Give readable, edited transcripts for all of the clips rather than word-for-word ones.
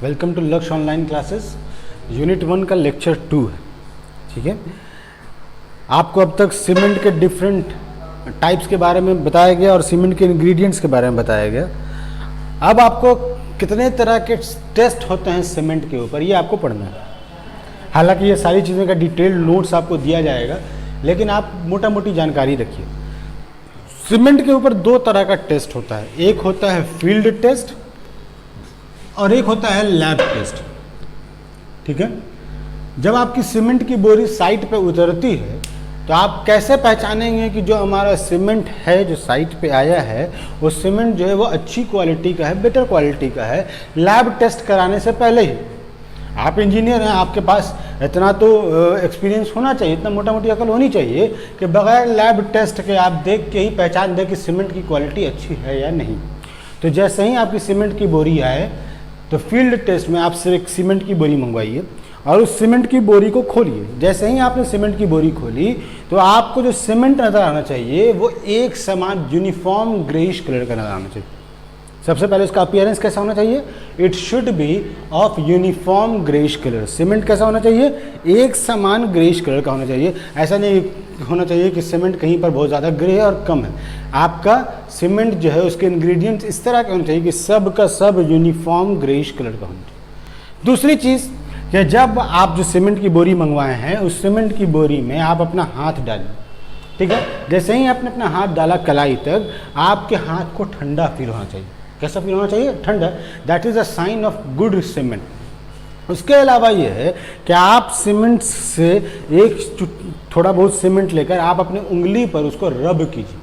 Welcome to लक्ष्य online classes. Unit 1 का lecture 2 है। ठीक है, आपको अब तक सीमेंट के डिफरेंट टाइप्स के बारे में बताया गया और सीमेंट के इंग्रेडिएंट्स के बारे में बताया गया। अब आपको कितने तरह के टेस्ट होते हैं सीमेंट के ऊपर, ये आपको पढ़ना है। हालांकि ये सारी चीज़ों का डिटेल्ड नोट्स आपको दिया जाएगा, लेकिन आप मोटा मोटी जानकारी रखिए। सीमेंट के ऊपर दो तरह का टेस्ट होता है, एक होता है फील्ड टेस्ट और एक होता है लैब टेस्ट। ठीक है, जब आपकी सीमेंट की बोरी साइट पे उतरती है तो आप कैसे पहचानेंगे कि जो हमारा सीमेंट है जो साइट पे आया है वो सीमेंट जो है वो अच्छी क्वालिटी का है, बेटर क्वालिटी का है, लैब टेस्ट कराने से पहले ही। आप इंजीनियर हैं, आपके पास इतना तो एक्सपीरियंस होना चाहिए, इतना मोटा मोटी अकल होनी चाहिए कि बगैर लैब टेस्ट के आप देख के ही पहचान दें कि सीमेंट की क्वालिटी अच्छी है या नहीं। तो जैसे ही आपकी सीमेंट की बोरी आए तो फील्ड टेस्ट में आप सिर्फ एक सीमेंट की बोरी मंगवाइए और उस सीमेंट की बोरी को खोलिए। जैसे ही आपने सीमेंट की बोरी खोली तो आपको जो सीमेंट नज़र आना चाहिए वो एक समान यूनिफॉर्म ग्रेइश कलर का नज़र आना चाहिए। सबसे पहले उसका अपीयरेंस कैसा होना चाहिए? It should be of uniform greyish colour. Cement कैसा होना चाहिए? एक समान ग्रेइश कलर का होना चाहिए। ऐसा नहीं होना चाहिए कि सीमेंट कहीं पर बहुत ज़्यादा ग्रे है और कम है। आपका सीमेंट जो है उसके इंग्रेडिएंट्स इस तरह के होने चाहिए कि सब का सब यूनिफॉर्म ग्रेइश कलर का होना चाहिए। दूसरी चीज़ कि जब आप जो सीमेंट की बोरी मंगवाए हैं उस सीमेंट की बोरी में आप अपना हाथ डालिए। ठीक है, जैसे ही आपने अपना हाथ डाला कलाई तक, आपके हाथ को ठंडा फील होना चाहिए। कैसा फील होना चाहिए? ठंडा। That is a sign of good cement. उसके अलावा ये है कि आप सीमेंट से थोड़ा बहुत सीमेंट लेकर आप अपनी उंगली पर उसको रब कीजिए।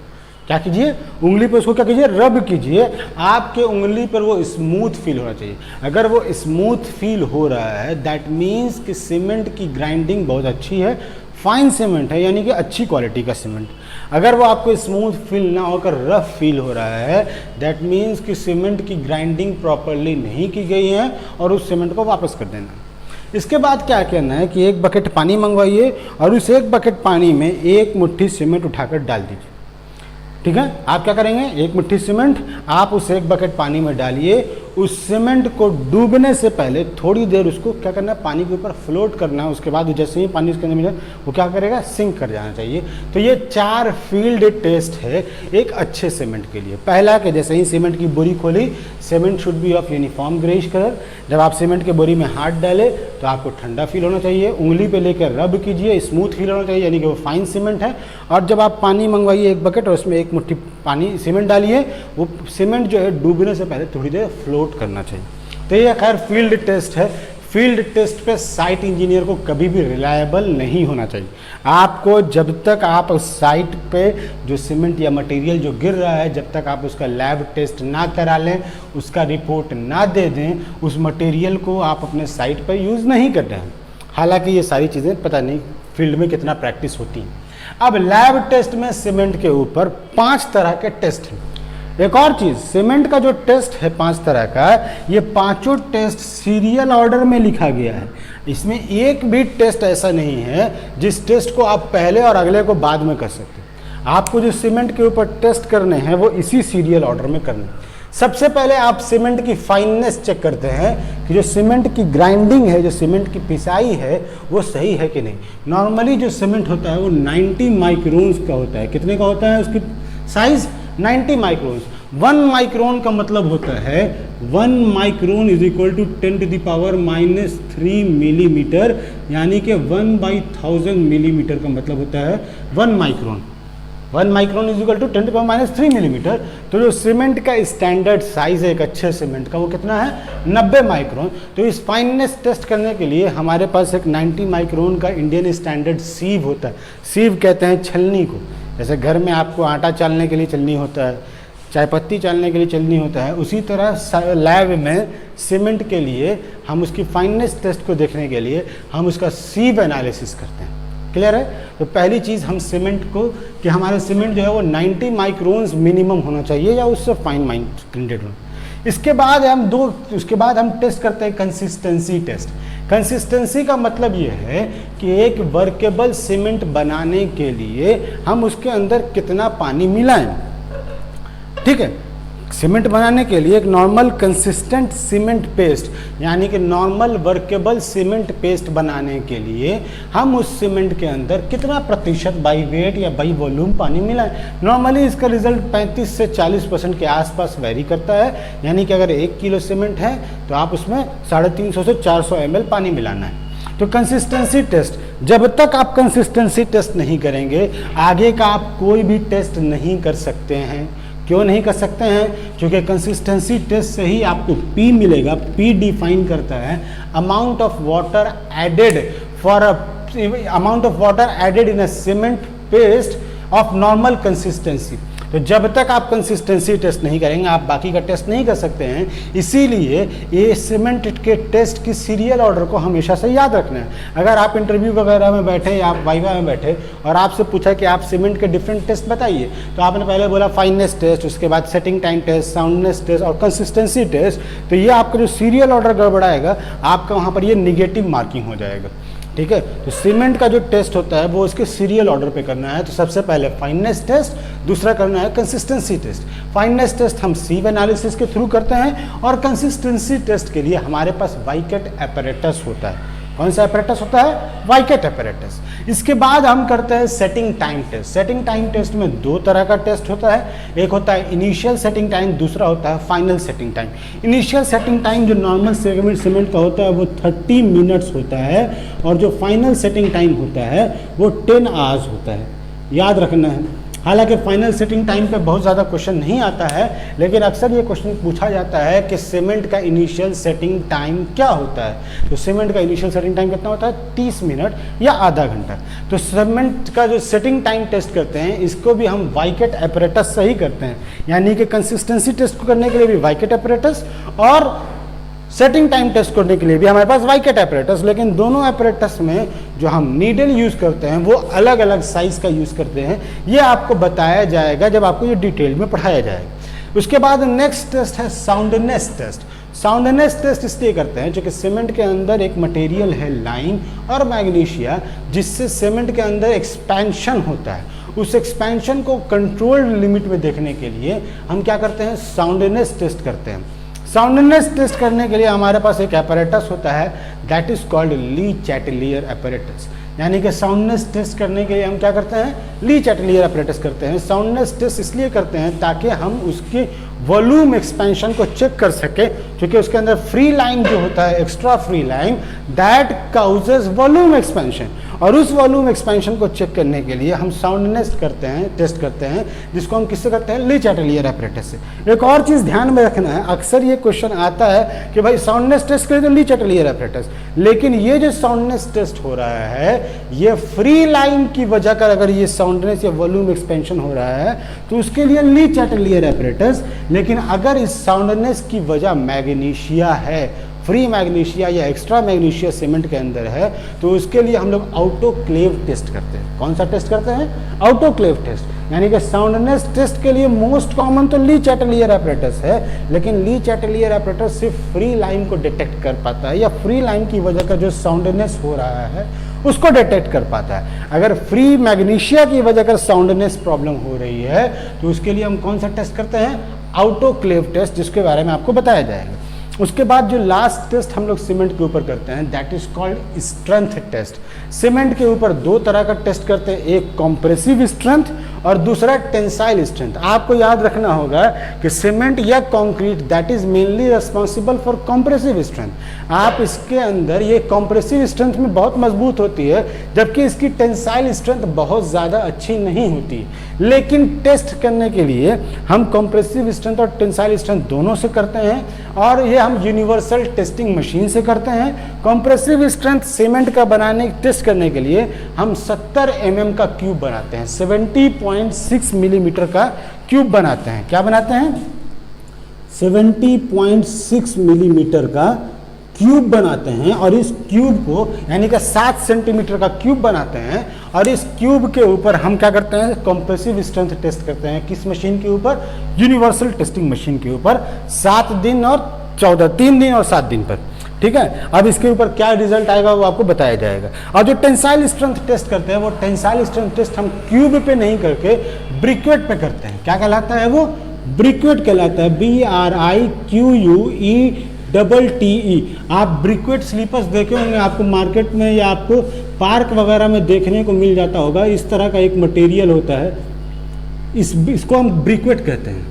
क्या कीजिए? उंगली पर उसको क्या कीजिए? रब कीजिए। आपके उंगली पर वो स्मूथ फील होना चाहिए। अगर वो स्मूथ फील हो रहा है दैट मीन्स कि सीमेंट की ग्राइंडिंग बहुत अच्छी है, फाइन सीमेंट है, यानी कि अच्छी क्वालिटी का सीमेंट। अगर वो आपको स्मूथ फील ना होकर रफ फील हो रहा है दैट मीन्स कि सीमेंट की ग्राइंडिंग प्रॉपरली नहीं की गई है और उस सीमेंट को वापस कर देना। इसके बाद क्या करना है कि एक बकेट पानी मंगवाइए और उस एक बकेट पानी में एक मुट्ठी सीमेंट उठाकर डाल दीजिए। ठीक है, आप क्या करेंगे? एक मुट्ठी सीमेंट आप उस एक बकेट पानी में डालिए। उस सीमेंट को डूबने से पहले थोड़ी देर उसको क्या करना है? पानी के ऊपर फ्लोट करना है। उसके बाद जैसे ही पानी उसके अंदर मिले वो क्या करेगा? सिंक कर जाना चाहिए। तो ये 4 फील्ड टेस्ट है एक अच्छे सीमेंट के लिए। पहला कि जैसे ही सीमेंट की बोरी खोली, cement should be of uniform greyish colour. जब आप सीमेंट की बोरी में हाथ डाले तो आपको ठंडा फील होना चाहिए। उंगली पे लेकर रब कीजिए, स्मूथ फील होना चाहिए, यानी कि वो फाइन सीमेंट है। और जब आप पानी मंगवाइए एक बकेट और उसमें एक मुट्ठी पानी सीमेंट डालिए, वो सीमेंट जो है डूबने से पहले थोड़ी देर फ्लोट करना चाहिए। तो ये खैर फील्ड टेस्ट है। फील्ड टेस्ट पे साइट इंजीनियर को कभी भी रिलायबल नहीं होना चाहिए। आपको जब तक आप साइट पे जो सीमेंट या मटेरियल जो गिर रहा है जब तक आप उसका लैब टेस्ट ना करा लें, उसका रिपोर्ट ना दे दें, उस मटेरियल को आप अपने साइट पर यूज़ नहीं कर रहे हैं। हालांकि ये सारी चीज़ें पता नहीं फील्ड में कितना प्रैक्टिस होती हैं। अब लैब टेस्ट में सीमेंट के ऊपर 5 तरह के टेस्ट हैं। एक और चीज़, सीमेंट का जो टेस्ट है 5 तरह का, ये पांचों टेस्ट सीरियल ऑर्डर में लिखा गया है। इसमें एक भी टेस्ट ऐसा नहीं है जिस टेस्ट को आप पहले और अगले को बाद में कर सकते हैं। आपको जो सीमेंट के ऊपर टेस्ट करने हैं वो इसी सीरियल ऑर्डर में करने हैं। सबसे पहले आप सीमेंट की फाइननेस चेक करते हैं कि जो सीमेंट की ग्राइंडिंग है, जो सीमेंट की पिसाई है वो सही है कि नहीं। नॉर्मली जो सीमेंट होता है वो 90 माइक्रोन्स का होता है। कितने का होता है उसकी साइज? 90 माइक्रोन्स। 1 माइक्रोन का मतलब होता है 1 micron is equal to 10⁻³ millimetre, यानी कि 1/1000 मिलीमीटर का मतलब होता है 1 micron. 1 micron is equal to 10⁻³ millimetre. तो जो सीमेंट का स्टैंडर्ड साइज है एक अच्छे सीमेंट का वो कितना है? 90 माइक्रोन। तो इस फाइननेस टेस्ट करने के लिए हमारे पास एक 90 माइक्रोन का इंडियन स्टैंडर्ड सीव होता है। सीव कहते हैं छलनी को। जैसे घर में आपको आटा चालने के लिए छलनी होता है, चाय पत्ती चालने के लिए छलनी होता है, उसी तरह लैब में सीमेंट के लिए हम उसकी फाइननेस टेस्ट को देखने के लिए हम उसका सीव एनालिसिस करते हैं। क्लियर है? तो पहली चीज़ हम सीमेंट को कि हमारा सीमेंट जो है वो 90 माइक्रोन्स मिनिमम होना चाहिए या उससे फाइन ग्रेडेड हो। उसके बाद हम टेस्ट करते हैं कंसिस्टेंसी टेस्ट। कंसिस्टेंसी का मतलब ये है कि एक वर्केबल सीमेंट बनाने के लिए हम उसके अंदर कितना पानी मिलाएं। ठीक है, सीमेंट बनाने के लिए एक नॉर्मल कंसिस्टेंट सीमेंट पेस्ट, यानी कि नॉर्मल वर्केबल सीमेंट पेस्ट बनाने के लिए हम उस सीमेंट के अंदर कितना प्रतिशत बाई वेट या बाई वॉल्यूम पानी मिलाएं। नॉर्मली इसका रिजल्ट 35 से 40% के आसपास वेरी करता है, यानी कि अगर 1 किलो सीमेंट है तो आप उसमें 350 से 400 ml पानी मिलाना है। तो कंसिस्टेंसी टेस्ट, जब तक आप कंसिस्टेंसी टेस्ट नहीं करेंगे आगे का आप कोई भी टेस्ट नहीं कर सकते हैं। क्यों नहीं कर सकते हैं? क्योंकि कंसिस्टेंसी टेस्ट से ही आपको P मिलेगा। P डिफाइन करता है amount of water added in a cement paste of normal consistency. तो जब तक आप कंसिस्टेंसी टेस्ट नहीं करेंगे आप बाकी का टेस्ट नहीं कर सकते हैं। इसीलिए ये सीमेंट के टेस्ट की सीरियल ऑर्डर को हमेशा से याद रखना है। अगर आप इंटरव्यू वगैरह में बैठे या आप वाइवा में बैठे और आपसे पूछा कि आप सीमेंट के डिफरेंट टेस्ट बताइए, तो आपने पहले बोला फाइननेस टेस्ट, उसके बाद setting time test, soundness test और कंसिस्टेंसी टेस्ट, तो ये आपका जो सीरियल ऑर्डर गड़बड़ाएगा आपका वहाँ पर ये निगेटिव मार्किंग हो जाएगा। ठीक है, तो सीमेंट का जो टेस्ट होता है वो उसके सीरियल ऑर्डर पे करना है। तो सबसे पहले फाइननेस टेस्ट, दूसरा करना है कंसिस्टेंसी टेस्ट। फाइननेस टेस्ट हम सीव एनालिसिस के थ्रू करते हैं और कंसिस्टेंसी टेस्ट के लिए हमारे पास वाइकेट एपरेटस होता है। कौन सा एपरेटस होता है? Vicat apparatus. इसके बाद हम करते हैं setting time test. Setting time test में 2 तरह का टेस्ट होता है, एक होता है इनिशियल सेटिंग टाइम, दूसरा होता है final setting time. Initial setting time जो नॉर्मल सीमेंट का होता है वो 30 मिनट्स होता है और जो फाइनल सेटिंग टाइम होता है वो 10 आवर्स होता है। याद रखना है। हालांकि फाइनल सेटिंग टाइम पे बहुत ज़्यादा क्वेश्चन नहीं आता है, लेकिन अक्सर ये क्वेश्चन पूछा जाता है कि सीमेंट का इनिशियल सेटिंग टाइम क्या होता है। तो सीमेंट का इनिशियल सेटिंग टाइम कितना होता है? 30 मिनट या आधा घंटा। तो सीमेंट का जो सेटिंग टाइम टेस्ट करते हैं इसको भी हम वाइकेट एपरेटस से ही करते हैं, यानी कि कंसिस्टेंसी टेस्ट को करने के लिए भी वाइकेट एपरेटस और सेटिंग टाइम टेस्ट करने के लिए भी हमारे पास वाइकेट एपरेटस। लेकिन दोनों एपरेटस में जो हम नीडल यूज़ करते हैं वो अलग अलग साइज़ का यूज़ करते हैं। ये आपको बताया जाएगा जब आपको ये डिटेल में पढ़ाया जाएगा। उसके बाद नेक्स्ट टेस्ट है साउंडनेस टेस्ट। साउंडनेस टेस्ट इसलिए करते हैं क्योंकि सीमेंट के अंदर एक मटेरियल है लाइम और मैग्नीशिया, जिससे सीमेंट के अंदर एक्सपेंशन होता है। उस एक्सपेंशन को कंट्रोल्ड लिमिट में देखने के लिए हम क्या करते हैं? साउंडनेस टेस्ट करते हैं। साउंडनेस टेस्ट करने के लिए हमारे पास एक एपरेटस होता है, that is called Lee Chatelier apparatus. यानी कि साउंडनेस टेस्ट करने के लिए हम क्या करते हैं? ली चैटलियर एपरेटस करते हैं। साउंडनेस टेस्ट इसलिए करते हैं ताकि हम उसके वॉल्यूम एक्सपेंशन को चेक कर सके, क्योंकि उसके अंदर फ्री लाइन जो होता है, extra free line, that causes volume expansion. और उस वॉल्यूम एक्सपेंशन को चेक करने के लिए हम साउंडनेस टेस्ट करते हैं, जिसको हम किससे करते हैं? ली चैटलियर एपरेटस से। एक और चीज़ ध्यान में रखना है, अक्सर ये क्वेश्चन आता है कि भाई साउंडनेस टेस्ट करें तो ली चैटलियर एपरेटस, लेकिन ये जो साउंडनेस टेस्ट हो रहा है ये फ्री लाइन की वजह कर अगर ये साउंडनेस या वॉल्यूम एक्सपेंशन हो रहा है तो उसके लिए ली चैटलियर एपरेटस। लेकिन अगर इस साउंडनेस की वजह मैग्नीशिया है, फ्री मैग्नीशिया या एक्स्ट्रा मैग्नीशिया सीमेंट के अंदर है, तो उसके लिए हम लोग आउटोक्लेव टेस्ट करते हैं। कौन सा टेस्ट करते हैं? आउटोक्लेव टेस्ट। यानी कि साउंडनेस टेस्ट के लिए मोस्ट कॉमन तो ली चैटलियर एपरेटस है, लेकिन ली चैटलियर एपरेटस सिर्फ फ्री लाइन को डिटेक्ट कर पाता है या फ्री लाइन की वजह का जो साउंडनेस हो रहा है उसको डिटेक्ट कर पाता है। अगर फ्री मैग्नीशिया की वजह कर साउंडनेस प्रॉब्लम हो रही है तो उसके लिए हम कौन सा टेस्ट करते हैं? आउटोक्लेव टेस्ट, जिसके बारे में आपको बताया जाएगा। उसके बाद जो लास्ट टेस्ट हम लोग सीमेंट के ऊपर करते हैं that is called strength test. Cement के ऊपर 2 तरह का टेस्ट करते हैं, एक कॉम्प्रेसिव स्ट्रेंथ और दूसरा टेंसाइल स्ट्रेंथ। आपको याद रखना होगा कि सीमेंट या concrete that is mainly responsible for compressive strength. आप इसके अंदर ये कॉम्प्रेसिव स्ट्रेंथ में बहुत मजबूत होती है, जबकि इसकी टेंसाइल स्ट्रेंथ बहुत ज़्यादा अच्छी नहीं होती। लेकिन टेस्ट करने के लिए हम कॉम्प्रेसिव स्ट्रेंथ और टेंसाइल स्ट्रेंथ दोनों से करते हैं और ये हम यूनिवर्सल टेस्टिंग मशीन से करते हैं। कॉम्प्रेसिव स्ट्रेंथ सीमेंट का बनाने टेस्ट करने के लिए हम 70 mm का क्यूब बनाते हैं, 70.6 मिलीमीटर का क्यूब बनाते हैं। क्या बनाते हैं? 70.6 मिलीमीटर का क्यूब बनाते हैं और इस क्यूब को यानी कि 7 सेंटीमीटर का क्यूब बनाते हैं और इस क्यूब के ऊपर हम क्या करते हैं? कॉम्प्रेसिव स्ट्रेंथ टेस्ट करते हैं। किस मशीन के ऊपर? यूनिवर्सल टेस्टिंग मशीन के ऊपर 7 दिन और 14, 3 दिन और 7 दिन पर। ठीक है, अब इसके ऊपर क्या रिजल्ट आएगा वो आपको बताया जाएगा। और जो टेंसाइल स्ट्रेंथ टेस्ट करते हैं वो टेंसाइल स्ट्रेंथ टेस्ट हम क्यूब पे नहीं करके ब्रिक्वेट पे करते हैं। क्या कहलाता है वो? ब्रिक्वेट कहलाता है, BRIQUETTE। आप ब्रिक्वेट स्लीपर्स देखे होंगे, आपको मार्केट में या आपको पार्क वगैरह में देखने को मिल जाता होगा। इस तरह का एक मटेरियल होता है, इसको हम ब्रिक्वेट कहते हैं,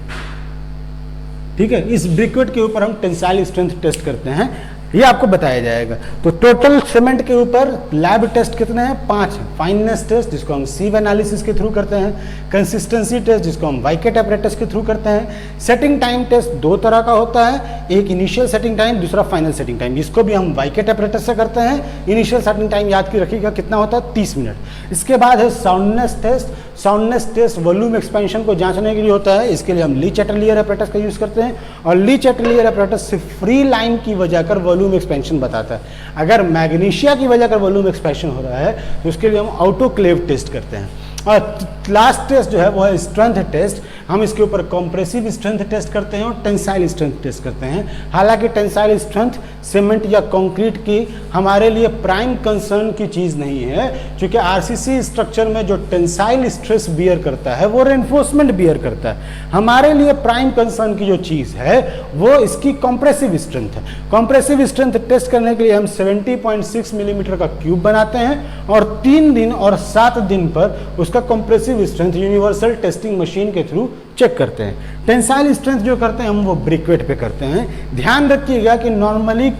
ठीक है। इस ब्रिक्वेट के ऊपर हम टेंसाइल स्ट्रेंथ टेस्ट करते हैं, ये आपको बताया जाएगा। तो टोटल सीमेंट के ऊपर लैब टेस्ट कितने हैं? 5 हैं। फाइननेस टेस्ट जिसको हम सीव एनालिसिस के थ्रू करते हैं, कंसिस्टेंसी टेस्ट जिसको हम वाइकेट एपरेटस के थ्रू करते हैं, सेटिंग टाइम टेस्ट 2 तरह का होता है, एक इनिशियल सेटिंग टाइम, दूसरा फाइनल सेटिंग टाइम। इसको भी हम वाइकेट एपरेटस से करते हैं। इनिशियल सेटिंग टाइम याद की रखिएगा कितना होता है? 30 मिनट। इसके बाद है soundness test. Soundness test volume expansion को जांचने के लिए होता है, इसके लिए हम ली चैटलियर एपरेटस का यूज करते हैं, और ली चैटलियर एपरेटस सिर्फ फ्री लाइन की वजह कर वॉल्यूम एक्सपेंशन बताता है। अगर मैग्नीशिया की वजह कर वॉल्यूम एक्सपेंशन हो रहा है तो उसके लिए हम ऑटोक्लेव टेस्ट करते हैं। और लास्ट टेस्ट जो है वो है स्ट्रेंथ टेस्ट। हम इसके ऊपर कॉम्प्रेसिव स्ट्रेंथ टेस्ट करते हैं और टेंसाइल स्ट्रेंथ टेस्ट करते हैं। हालांकि टेंसाइल स्ट्रेंथ सीमेंट या कंक्रीट की हमारे लिए प्राइम कंसर्न की चीज़ नहीं है, क्योंकि आरसीसी स्ट्रक्चर में जो टेंसाइल स्ट्रेस बियर करता है वो रेनफोर्समेंट बियर करता है। हमारे लिए प्राइम कंसर्न की जो चीज़ है वो इसकी कॉम्प्रेसिव स्ट्रेंथ है। कॉम्प्रेसिव स्ट्रेंथ टेस्ट करने के लिए हम 70.6 मिलीमीटर का क्यूब बनाते हैं और 3 दिन और 7 दिन पर उसका compressive strength universal testing machine के थ्रू चेक करते हैं। टेंसाइल स्ट्रेंथ जो करते हैं हम वो ब्रिक्वेट पे करते हैं। ध्यान रखिएगा कि नॉर्मली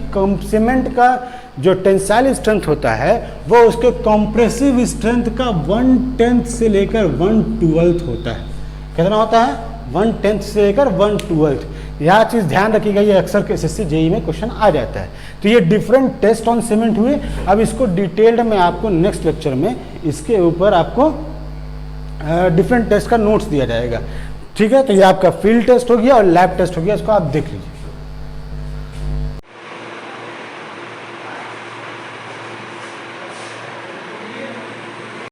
सीमेंट का जो टेंसाइल स्ट्रेंथ होता है वो उसके कॉम्प्रेसिव स्ट्रेंथ का 1/10 से लेकर 1/12 होता है। कितना होता है? 1/10 से लेकर 1/12। यह चीज़ ध्यान रखिएगा, ये अक्सर एसएससी जेईई में क्वेश्चन आ जाता है। तो ये डिफरेंट टेस्ट ऑन सीमेंट हुए। अब इसको डिटेल्ड में आपको नेक्स्ट लेक्चर में इसके ऊपर आपको डिफरेंट टेस्ट का नोट्स दिया जाएगा, ठीक है। तो ये आपका फील्ड टेस्ट हो गया और लैब टेस्ट हो गया, इसको आप देख लीजिए।